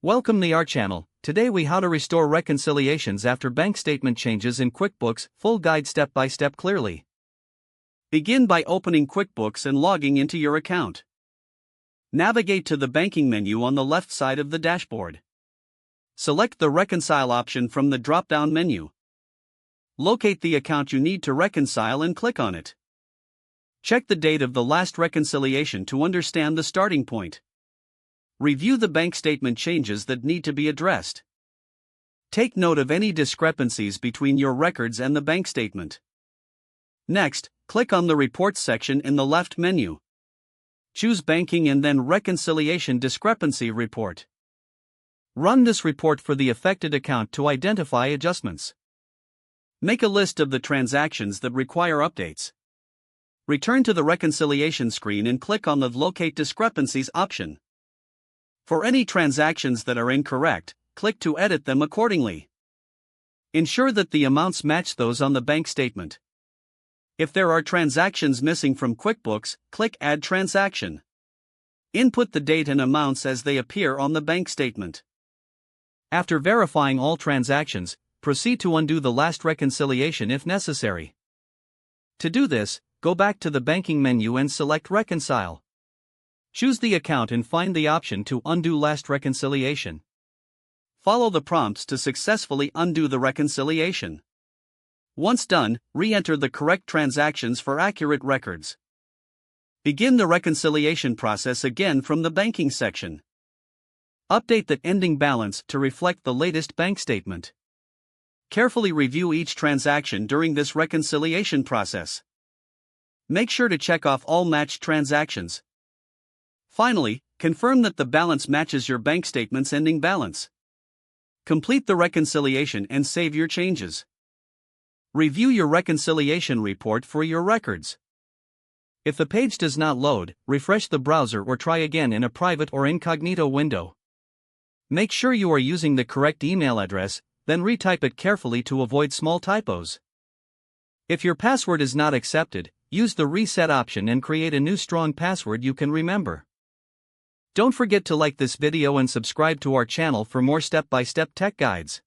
Welcome to our channel. Today we how to restore reconciliations after bank statement changes in QuickBooks, full guide step by step clearly. Begin by opening QuickBooks and logging into your account. Navigate to the banking menu on the left side of the dashboard. Select the Reconcile option from the drop-down menu. Locate the account you need to reconcile and click on it. Check the date of the last reconciliation to understand the starting point. Review the bank statement changes that need to be addressed. Take note of any discrepancies between your records and the bank statement. Next, click on the Reports section in the left menu. Choose Banking and then Reconciliation Discrepancy Report. Run this report for the affected account to identify adjustments. Make a list of the transactions that require updates. Return to the reconciliation screen and click on the Locate Discrepancies option. For any transactions that are incorrect, click to edit them accordingly. Ensure that the amounts match those on the bank statement. If there are transactions missing from QuickBooks, click Add Transaction. Input the date and amounts as they appear on the bank statement. After verifying all transactions, proceed to undo the last reconciliation if necessary. To do this, go back to the banking menu and select Reconcile. Choose the account and find the option to undo last reconciliation. Follow the prompts to successfully undo the reconciliation. Once done, re-enter the correct transactions for accurate records. Begin the reconciliation process again from the banking section. Update the ending balance to reflect the latest bank statement. Carefully review each transaction during this reconciliation process. Make sure to check off all matched transactions. Finally, confirm that the balance matches your bank statement's ending balance. Complete the reconciliation and save your changes. Review your reconciliation report for your records. If the page does not load, refresh the browser or try again in a private or incognito window. Make sure you are using the correct email address, then retype it carefully to avoid small typos. If your password is not accepted, use the reset option and create a new strong password you can remember. Don't forget to like this video and subscribe to our channel for more step-by-step tech guides.